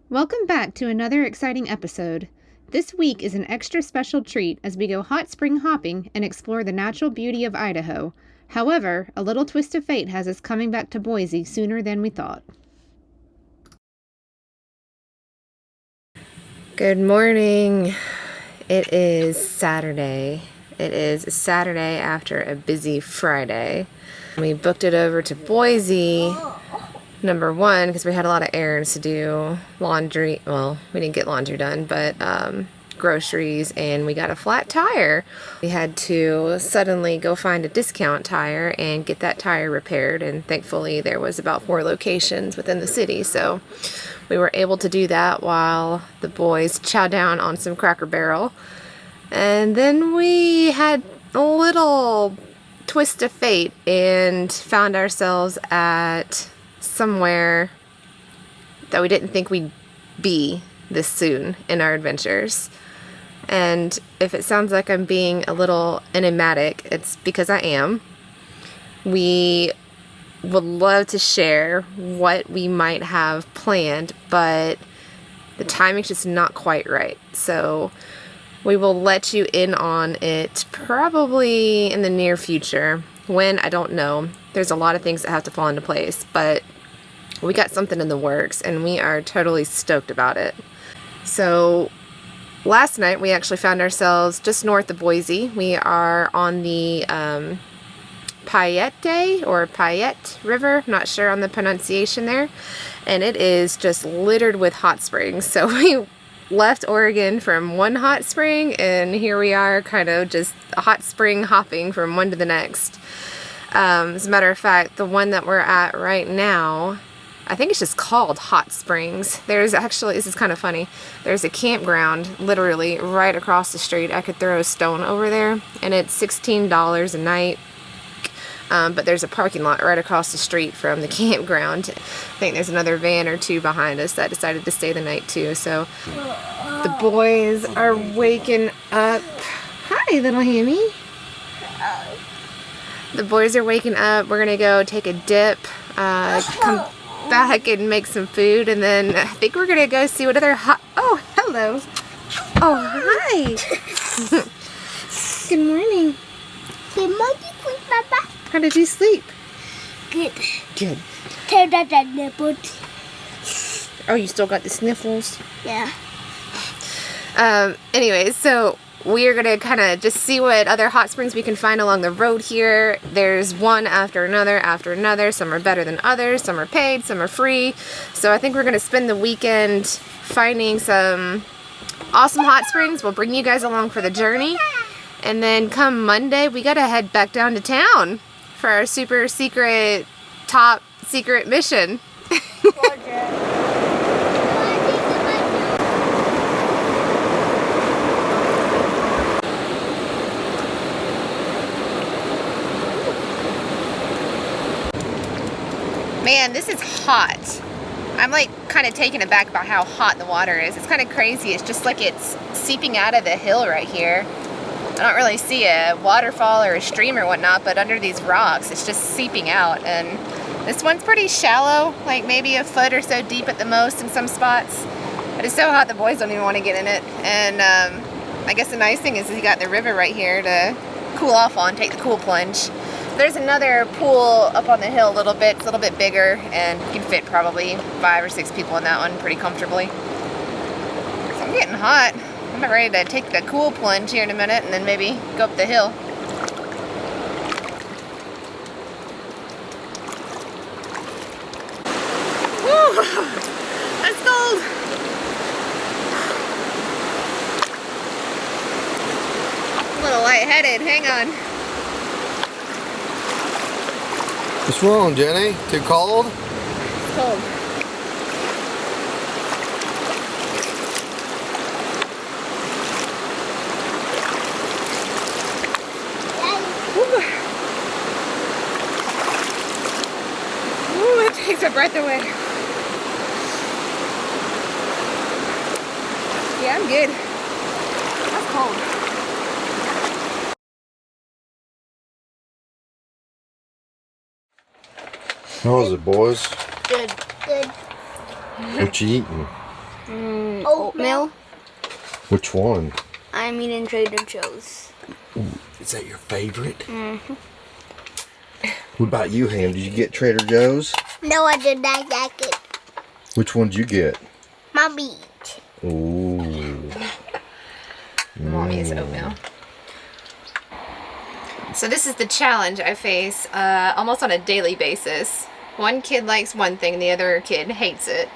Welcome back to another exciting episode. This week is an extra special treat as we go hot spring hopping and explore the natural beauty of Idaho. However, a little twist of fate has us coming back to Boise sooner than we thought. Good morning. It is Saturday. It is Saturday after a busy Friday. We booked it over to Boise, number one, because we had a lot of errands to do. Laundry, well, we didn't get laundry done, but groceries, and we got a flat tire. We had to suddenly go find a discount tire and get that tire repaired, and thankfully there was about 4 locations within the city, so we were able to do that while the boys chow down on some Cracker Barrel. And then we had a little twist of fate and found ourselves at somewhere that we didn't think we'd be this soon in our adventures. And if it sounds like I'm being a little enigmatic, it's because I am. We would love to share what we might have planned, but the timing's just not quite right. So we will let you in on it probably in the near future. When, I don't know. There's a lot of things that have to fall into place, but we got something in the works and we are totally stoked about it. So last night we actually found ourselves just north of Boise. We are on the Payette River, not sure on the pronunciation there, and it is just littered with hot springs. So we left Oregon from one hot spring, and here we are kind of just hot spring hopping from one to the next. As a matter of fact, the one that we're at right now, I think it's just called Hot Springs. There's actually, this is kind of funny, there's a campground literally right across the street. I could throw a stone over there, and it's $16 a night. But there's a parking lot right across the street from the campground. I think there's another van or two behind us that decided to stay the night too. So the boys are waking up. Hi, little Hammy. The boys are waking up. We're gonna go take a dip, come back and make some food, and then I think we're gonna go see what other oh, hello. Oh, hi. Good morning. Good morning, Papa. How did you sleep? Good. Good. Turn out that nipple. Oh, you still got the sniffles? Yeah. Anyways, so we are going to kind of just see what other hot springs we can find along the road here. There's one after another after another. Some are better than others. Some are paid. Some are free. So I think we're going to spend the weekend finding some awesome hot springs. We'll bring you guys along for the journey. And then come Monday, we got to head back down to town for our super secret, top secret mission. Man, this is hot. I'm like kind of taken aback about how hot the water is. It's kind of crazy. It's just like it's seeping out of the hill right here. I don't really see a waterfall or a stream or whatnot, but under these rocks, it's just seeping out. And this one's pretty shallow, like maybe a foot or so deep at the most in some spots. But it's so hot the boys don't even want to get in it. And I guess the nice thing is you got the river right here to cool off on, take the cool plunge. There's another pool up on the hill a little bit. It's a little bit bigger, and you can fit probably 5 or 6 people in that one pretty comfortably. So I'm getting hot. I'm about ready to take the cool plunge here in a minute and then maybe go up the hill. Woo! That's cold! I'm a little lightheaded, hang on. What's wrong, Jenny? Too cold? It's cold. Takes our breath away. Yeah, I'm good. That's cold. How is it, boys? Good. Good. What you eating? Oatmeal. Which one? I'm eating Trader Joe's. Ooh, is that your favorite? Mm-hmm. What about you, Ham? Did you get Trader Joe's? No, I did not like it. Which one did you get? Mommy. Mommy is oatmeal. So this is the challenge I face almost on a daily basis. One kid likes one thing, the other kid hates it.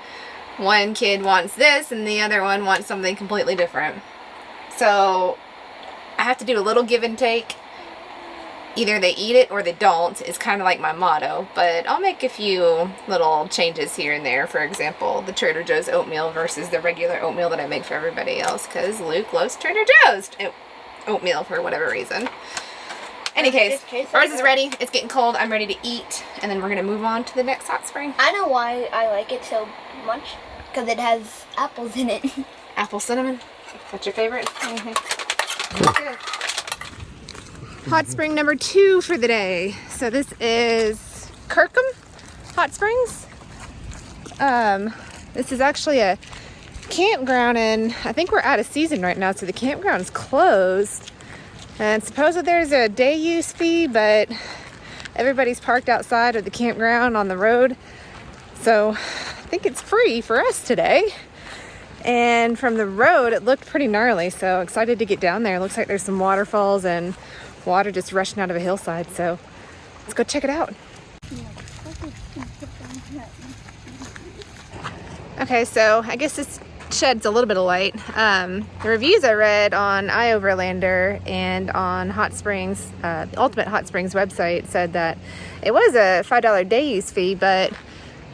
One kid wants this, and the other one wants something completely different. So I have to do a little give and take. Either they eat it or they don't is kind of like my motto, but I'll make a few little changes here and there. For example, the Trader Joe's oatmeal versus the regular oatmeal that I make for everybody else, because Luke loves Trader Joe's oatmeal for whatever reason. Any case, ours is ready. It's getting cold. I'm ready to eat, and then we're going to move on to the next hot spring. I know why I like it so much. Because it has apples in it. Apple cinnamon. That's your favorite? Mm-hmm. Okay. Hot spring number 2 for the day. So this is Kirkham Hot Springs. This is actually a campground, and I think we're out of season right now, so the campground is closed. And supposedly there's a day use fee, but everybody's parked outside of the campground on the road. So I think it's free for us today. And from the road, it looked pretty gnarly, so excited to get down there. It looks like there's some waterfalls and water just rushing out of a hillside, so let's go check it out. Okay, so I guess this sheds a little bit of light. The reviews I read on iOverlander and on Hot Springs, the Ultimate Hot Springs website, said that it was a $5 day use fee, but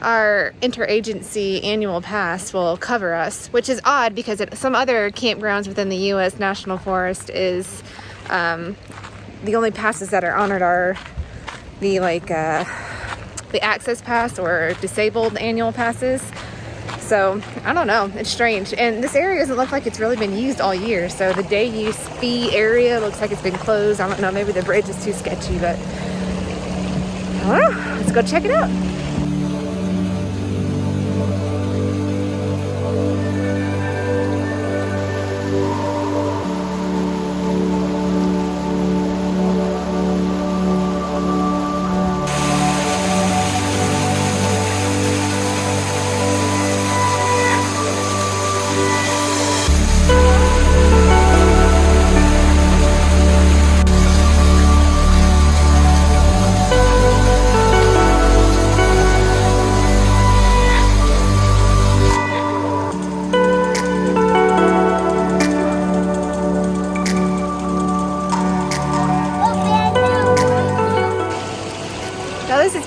our interagency annual pass will cover us, which is odd because some other campgrounds within the U.S. National Forest is the only passes that are honored are the access pass or disabled annual passes. So I don't know, it's strange. And this area doesn't look like it's really been used all year. So the day use fee area looks like it's been closed. I don't know, maybe the bridge is too sketchy, but I don't know. Let's go check it out.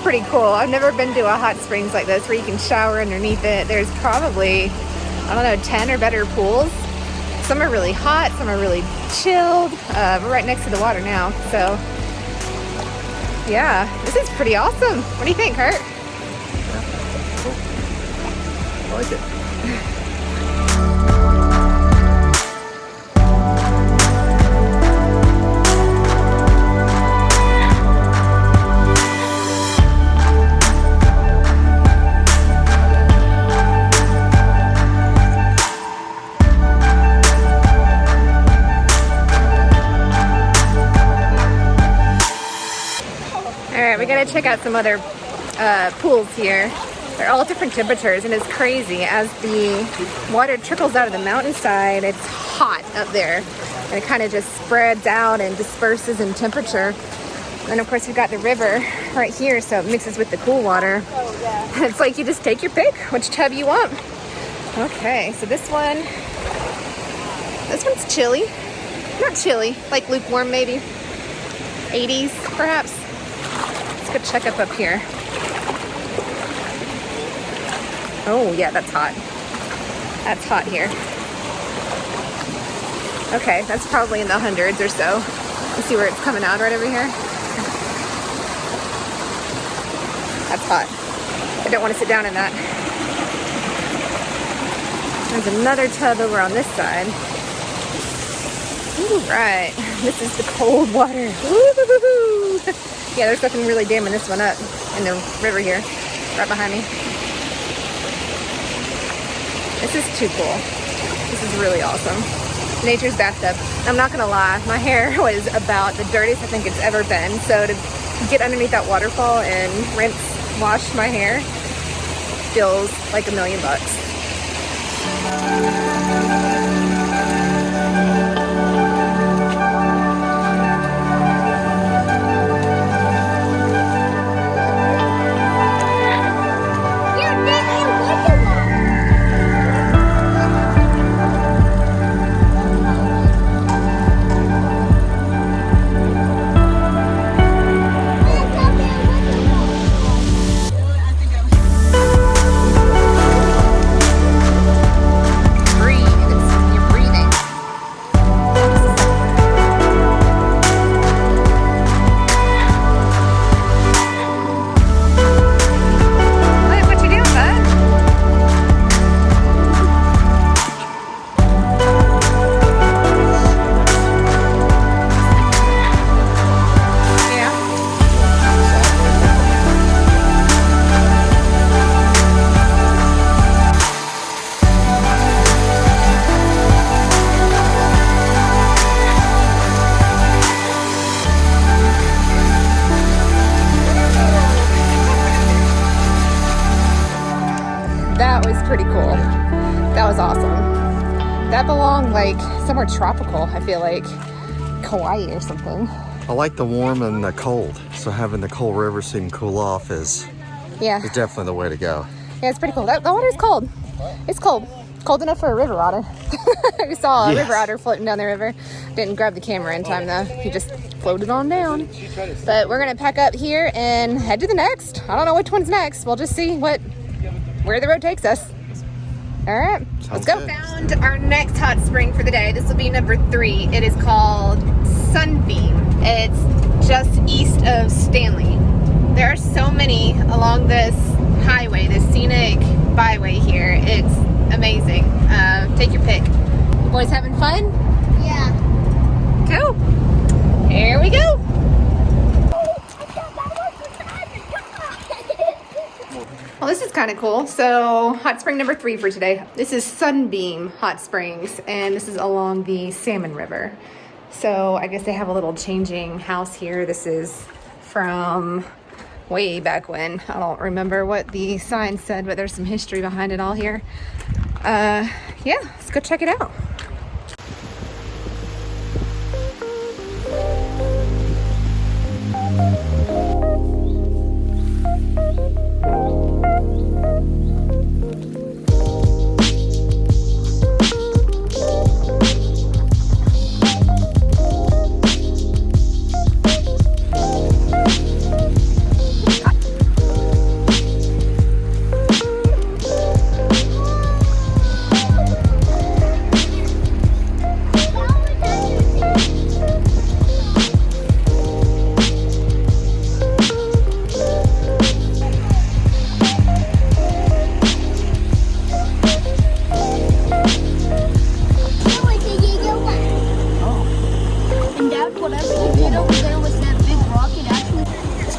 Pretty cool. I've never been to a hot springs like this where you can shower underneath it. There's probably, I don't know, 10 or better pools. Some are really hot, some are really chilled. We're right next to the water now, so yeah, this is pretty awesome. What do you think, Kurt? I like it. We gotta check out some other pools here. They're all different temperatures, and it's crazy. As the water trickles out of the mountainside, it's hot up there, and it kind of just spreads out and disperses in temperature. And of course, we've got the river right here, so it mixes with the cool water. It's like you just take your pick, which tub you want. Okay, so this one's chilly. Not chilly, like lukewarm maybe. 80s, perhaps. Let's go check up here. Oh yeah, that's hot. That's hot here. Okay, that's probably in the hundreds or so. You see where it's coming out right over here? That's hot. I don't want to sit down in that. There's another tub over on this side. Ooh, right. This is the cold water. Woo-hoo-hoo-hoo. Yeah, there's nothing really damming this one up in the river here, right behind me. This is too cool. This is really awesome. Nature's bathtub. I'm not gonna lie, my hair was about the dirtiest I think it's ever been. So to get underneath that waterfall and wash my hair feels like $1 million bucks. That was pretty cool. That was awesome. That belonged like somewhere tropical, I feel like. Hawaii or something. I like the warm and the cold. So having the cold river so you can cool off is definitely the way to go. Yeah, it's pretty cool. The water's cold. It's cold. Cold enough for a river otter. We saw a river otter floating down the river. Didn't grab the camera in time though. He just floated on down. But we're gonna pack up here and head to the next. I don't know which one's next. We'll just see where the road takes us. All right, let's go. Found our next hot spring for the day. This will be number 3. It is called Sunbeam. It's just east of Stanley. There are so many along this highway, this scenic byway here. It's amazing. Take your pick. You boys having fun? Yeah. Cool. Here we go. Well, this is kind of cool. So, hot spring number 3 for today. This is Sunbeam Hot Springs, and this is along the Salmon River. So, I guess they have a little changing house here. This is from way back when. I don't remember what the sign said, but there's some history behind it all here. Yeah, let's go check it out.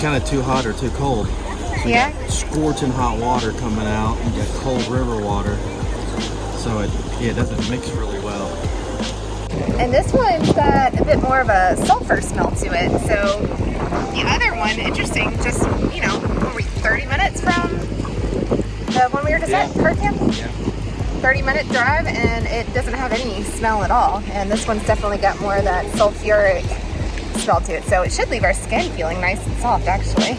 Kind of too hot or too cold. So you got scorching hot water coming out. You got cold river water. So it doesn't mix really well. And this one's got a bit more of a sulfur smell to it. So the other one, interesting, just, you know, what were we, 30 minutes from the one we were just at, Kirkham? Yeah. 30-minute drive, and it doesn't have any smell at all. And this one's definitely got more of that sulfuric smell to it, so it should leave our skin feeling nice and soft actually.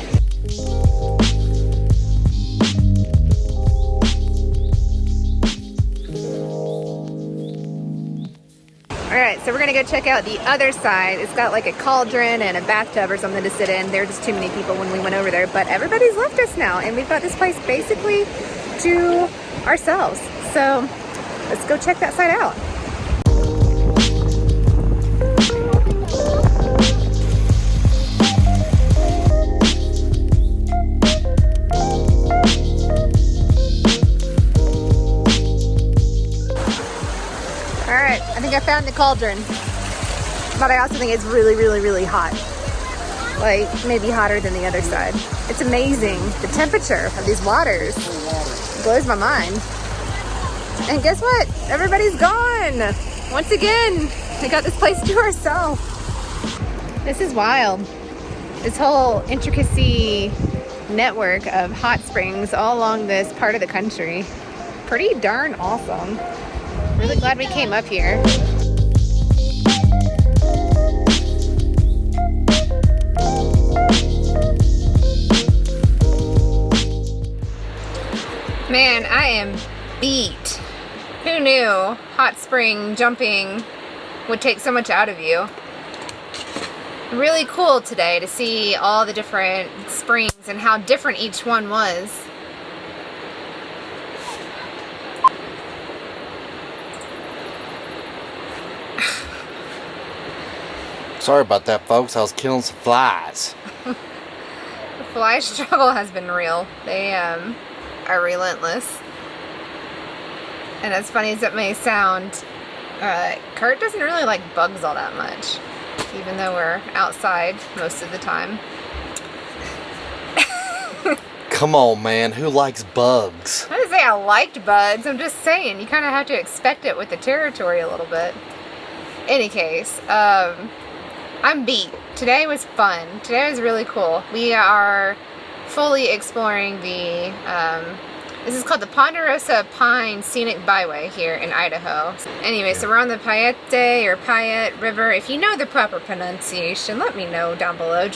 Alright, so we're gonna go check out the other side. It's got like a cauldron and a bathtub or something to sit in. There were just too many people when we went over there, but everybody's left us now, and we've got this place basically to ourselves. So let's go check that side out. I think I found the cauldron, but I also think it's really, really, really hot. Like, maybe hotter than the other side. It's amazing. The temperature of these waters blows my mind. And guess what? Everybody's gone. Once again, we got this place to ourselves. This is wild. This whole intricacy network of hot springs all along this part of the country. Pretty darn awesome. Really glad we came up here. Man, I am beat. Who knew hot spring jumping would take so much out of you? Really cool today to see all the different springs and how different each one was. Sorry about that, folks. I was killing some flies. The fly struggle has been real. They are relentless. And as funny as it may sound, Kurt doesn't really like bugs all that much, even though we're outside most of the time. Come on, man. Who likes bugs? I didn't say I liked bugs. I'm just saying, you kind of have to expect it with the territory a little bit. Any case, I'm beat. Today was fun. Today was really cool. We are fully exploring the, this is called the Ponderosa Pine Scenic Byway here in Idaho. Anyway, so we're on the Payette or Payette River. If you know the proper pronunciation, let me know down below.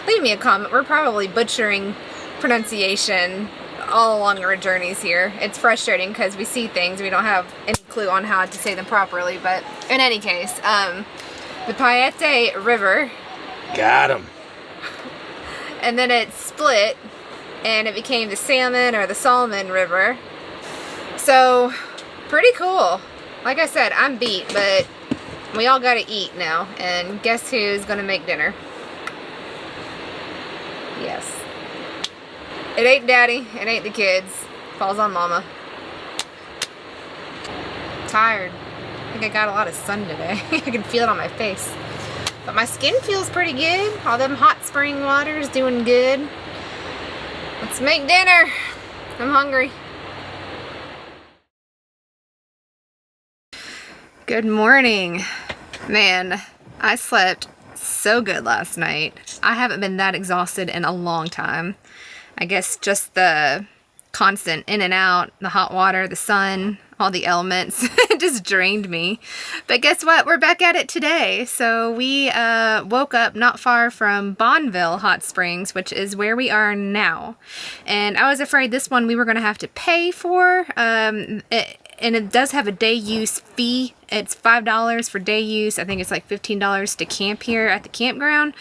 Leave me a comment. We're probably butchering pronunciation all along our journeys here. It's frustrating because we see things, we don't have any clue on how to say them properly, but in any case, the Payette River. Got him. And then it split and it became the Salmon or the Solomon River. So, pretty cool. Like I said, I'm beat, but we all gotta eat now. And guess who's gonna make dinner? Yes. It ain't Daddy, it ain't the kids. Falls on Mama. Tired. I think I got a lot of sun today. I can feel it on my face. But my skin feels pretty good. All them hot spring water's doing good. Let's make dinner. I'm hungry. Good morning. Man, I slept so good last night. I haven't been that exhausted in a long time. I guess just the constant in and out, the hot water, the sun, all the elements just drained me. But guess what? We're back at it today. So we woke up not far from Bonneville Hot Springs, which is where we are now. And I was afraid this one we were going to have to pay for. And it does have a day use fee. It's $5 for day use. I think it's like $15 to camp here at the campground.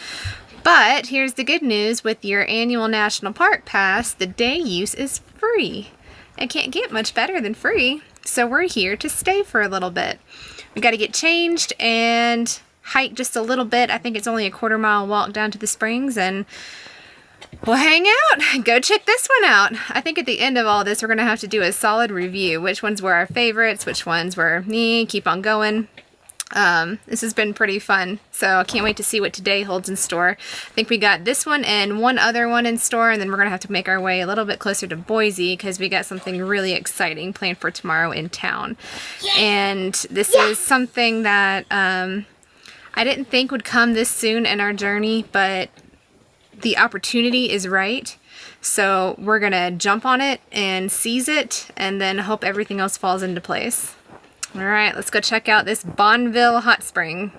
But here's the good news, with your annual National Park Pass, the day use is free. It can't get much better than free. So we're here to stay for a little bit. We got to get changed and hike just a little bit. I think it's only a 1/4 mile walk down to the springs, and we'll hang out. Go check this one out. I think at the end of all this, we're going to have to do a solid review. Which ones were our favorites, which ones were keep on going. This has been pretty fun, so I can't wait to see what today holds in store. I think we got this one and one other one in store, and then we're going to have to make our way a little bit closer to Boise because we got something really exciting planned for tomorrow in town. Yes. And this is something that I didn't think would come this soon in our journey, but the opportunity is right. So we're going to jump on it and seize it, and then hope everything else falls into place. All right, let's go check out this Bonneville Hot Spring.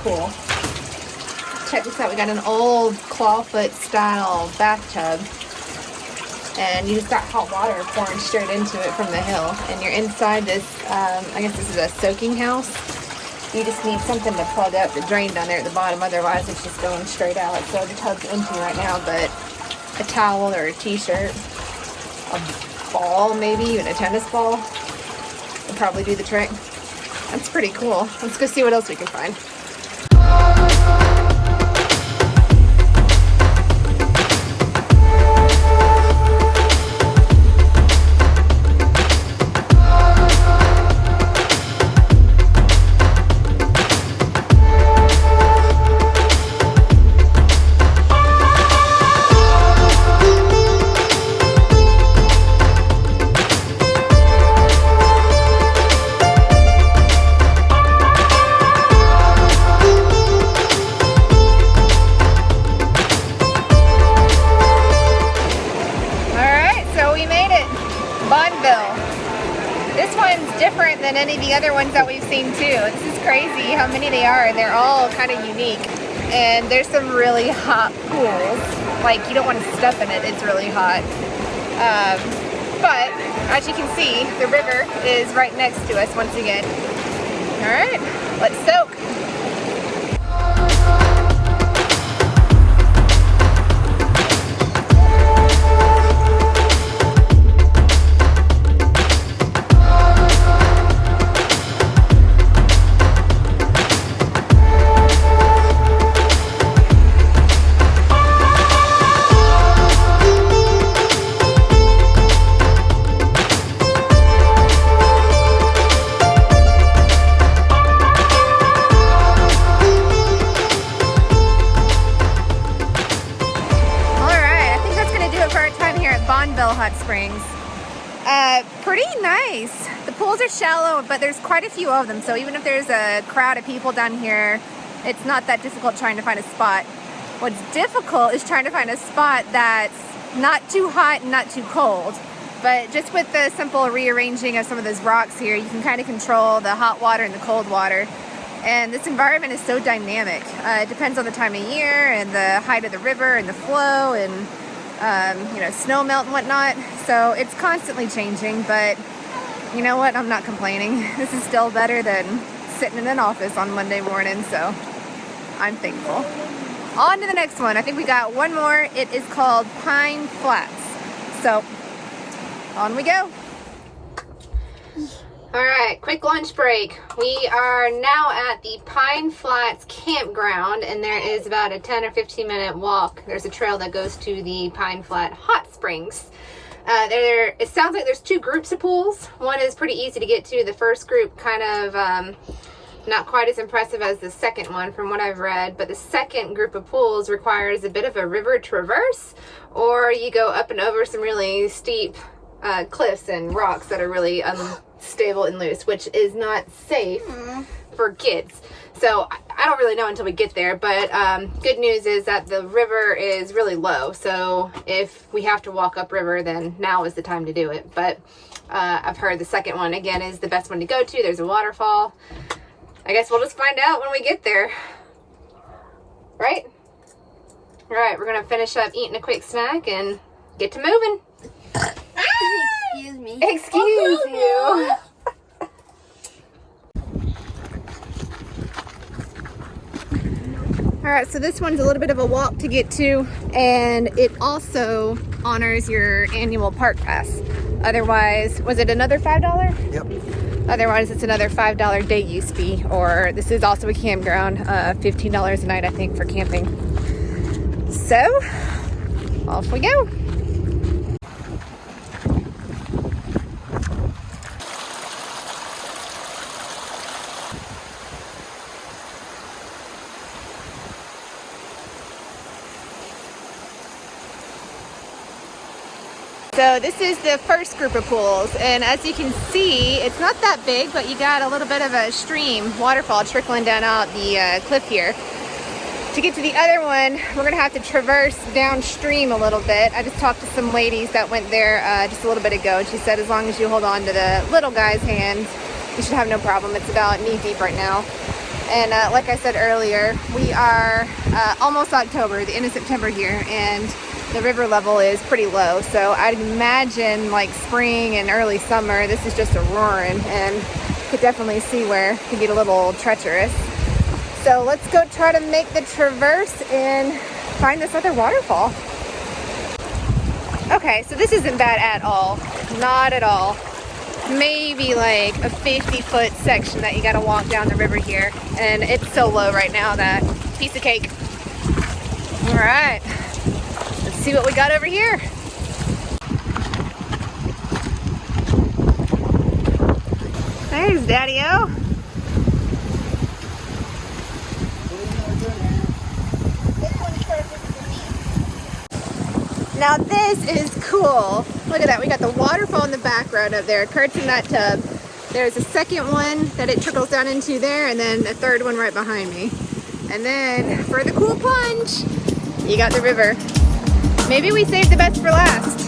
Cool. Check this out. We got an old clawfoot style bathtub, and you just got hot water pouring straight into it from the hill, and you're inside this I guess this is a soaking house. You just need something to plug up the drain down there at the bottom, otherwise it's just going straight out. So the tub's empty right now, but a towel or a t-shirt, a ball, maybe even a tennis ball would probably do the trick. That's pretty cool. Let's go see what else we can find. Bonneville. This one's different than any of the other ones that we've seen too. This is crazy how many they are, and they're all kind of unique. And there's some really hot pools. Like, you don't want to step in it, it's really hot. But as you can see, the river is right next to us once again. All right, let's soak. Bonneville Hot Springs. Pretty nice. The pools are shallow, but there's quite a few of them, so even if there's a crowd of people down here, it's not that difficult trying to find a spot. What's difficult is trying to find a spot that's not too hot and not too cold. But just with the simple rearranging of some of those rocks here, you can kind of control the hot water and the cold water. And this environment is so dynamic. It depends on the time of year and the height of the river and the flow and you know, snow melt and whatnot. So it's constantly changing, but you know what? I'm not complaining. This is still better than sitting in an office on Monday morning, so I'm thankful. On to the next one. I think we got one more. It is called Pine Flats. So on we go. All right, quick lunch break. We are now at the Pine Flats Campground, and there is about a 10 or 15 minute walk. There's a trail that goes to the Pine Flat Hot Springs. It sounds like there's two groups of pools. One is pretty easy to get to. The first group kind of not quite as impressive as the second one from what I've read, but the second group of pools requires a bit of a river traverse, or you go up and over some really steep cliffs and rocks that are really unstable and loose, which is not safe for kids. So I don't really know until we get there, but good news is that the river is really low, so if we have to walk upriver, then now is the time to do it. But I've heard the second one again is the best one to go to. There's a waterfall. I guess we'll just find out when we get there, right? All right, we're gonna finish up eating a quick snack and get to moving. Excuse me. Excuse you. All right, so this one's a little bit of a walk to get to, and it also honors your annual park pass. Otherwise, was it another $5? Yep. Otherwise, it's another $5 day use fee, or this is also a campground, $15 a night, I think, for camping. So, off we go. So this is the first group of pools, and as you can see, it's not that big, but you got a little bit of a stream, waterfall trickling down out the cliff here. To get to the other one, we're gonna have to traverse downstream a little bit. I just talked to some ladies that went there just a little bit ago, and she said as long as you hold on to the little guy's hand, you should have no problem. It's about knee deep right now. And like I said earlier, we are almost October, the end of September here, and the river level is pretty low, so I'd imagine like spring and early summer, this is just a roaring, and could definitely see where it could get a little treacherous. So let's go try to make the traverse and find this other waterfall. Okay, so this isn't bad at all. Not at all. maybe like a 50-foot section that you gotta walk down the river here. And it's so low right now that piece of cake. All right, let's see what we got over here. There's Daddy-O. Now this is cool. Look at that, we got the waterfall in the background up there. Kurt's in that tub. There's a second one that it trickles down into there, and then a third one right behind me. And then for the cool plunge, you got the river. Maybe we saved the best for last.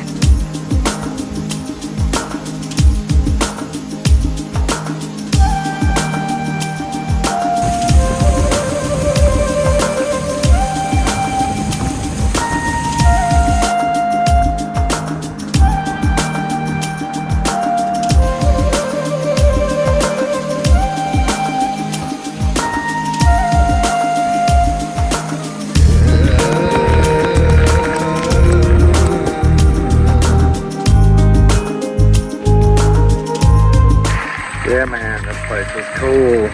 Yeah, man, this place is cool. Look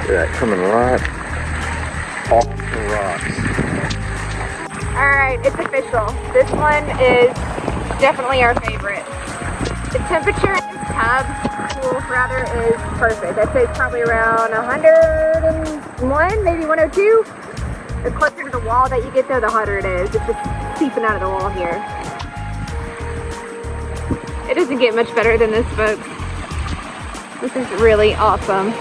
at that coming right off the rocks. Alright, it's official. This one is definitely our favorite. The temperature in this tub, rather, is perfect. I'd say it's probably around 101, maybe 102. The closer to the wall that you get there, the hotter it is. It's just seeping out of the wall here. It doesn't get much better than this, folks. This is really awesome.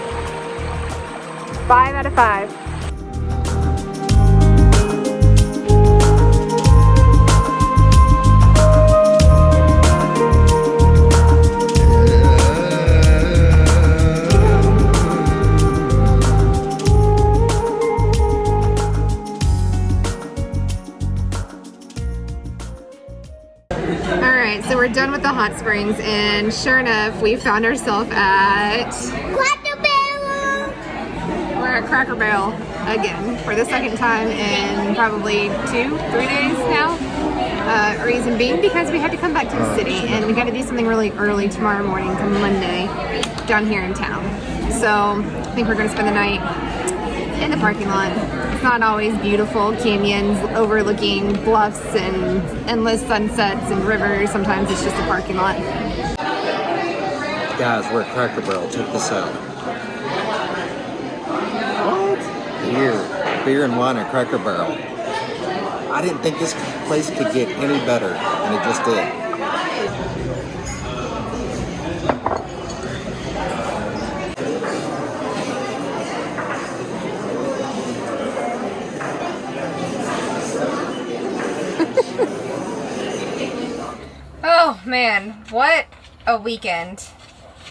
5 out of 5. Alright, so we're done with the hot springs, and sure enough, we found ourselves at Cracker Barrel. We're at Cracker Barrel again for the second time in probably 2-3 days now. Reason being because we had to come back to the city, and we got to do something really early tomorrow morning, come Monday, down here in town. So I think we're going to spend the night in the parking lot. It's not always beautiful canyons overlooking bluffs and endless sunsets and rivers. Sometimes it's just a parking lot. Guys, we're at Cracker Barrel. Check this out. What? Beer and wine at Cracker Barrel. I didn't think this place could get any better, and it just did. Oh man, what a weekend.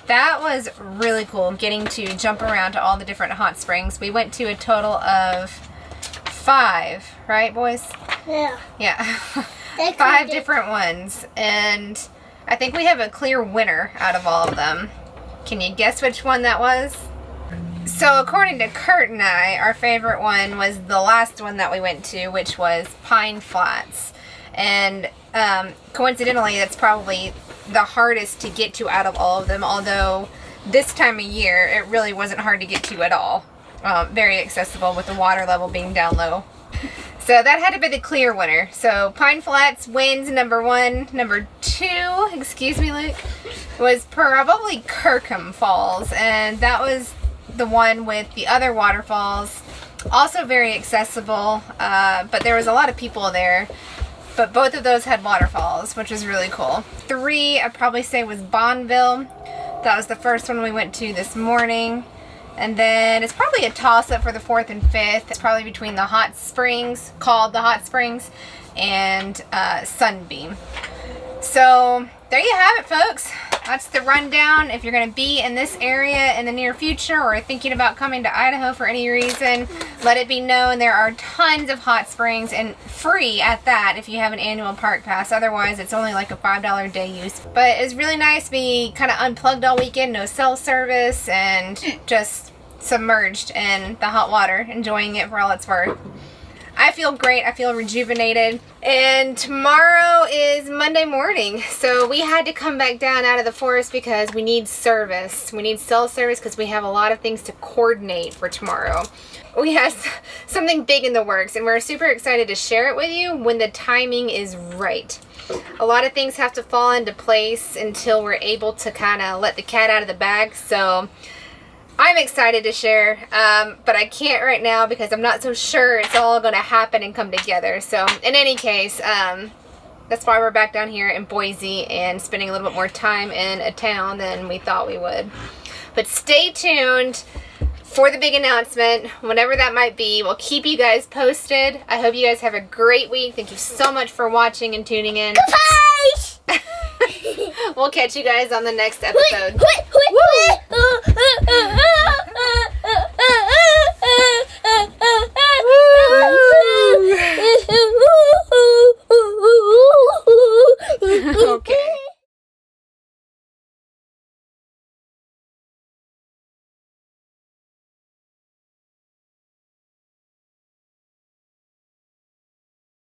That was really cool, getting to jump around to all the different hot springs. We went to a total of 5, right boys? Yeah. Yeah. 5 different ones, and I think we have a clear winner out of all of them. Can you guess which one that was? So according to Kurt and I, our favorite one was the last one that we went to, which was Pine Flats. And coincidentally, that's probably the hardest to get to out of all of them, although this time of year it really wasn't hard to get to at all. Very accessible with the water level being down low. So that had to be the clear winner. So Pine Flats wins number 1. Number 2, excuse me Luke, was probably Kirkham Falls, and that was the one with the other waterfalls. Also very accessible, but there was a lot of people there. But both of those had waterfalls, which was really cool. 3, I'd probably say, was Bonneville. That was the first one we went to this morning. And then it's probably a toss-up for the 4th and 5th. It's probably between the Hot Springs, called the Hot Springs, and Sunbeam. So there you have it, folks. That's the rundown. If you're going to be in this area in the near future or thinking about coming to Idaho for any reason, let it be known there are tons of hot springs, and free at that if you have an annual park pass. Otherwise, it's only like a $5 day use. But it's really nice to be kind of unplugged all weekend, no cell service, and just submerged in the hot water, enjoying it for all it's worth. I feel great. I feel rejuvenated. And tomorrow is Monday morning. So we had to come back down out of the forest because we need service. We need cell service because we have a lot of things to coordinate for tomorrow. We have something big in the works and we're super excited to share it with you when the timing is right. A lot of things have to fall into place until we're able to kind of let the cat out of the bag. So I'm excited to share, but I can't right now because I'm not so sure it's all going to happen and come together. So in any case, that's why we're back down here in Boise and spending a little bit more time in a town than we thought we would. But stay tuned for the big announcement, whenever that might be. We'll keep you guys posted. I hope you guys have a great week. Thank you so much for watching and tuning in. Goodbye! We'll catch you guys on the next episode. Woo!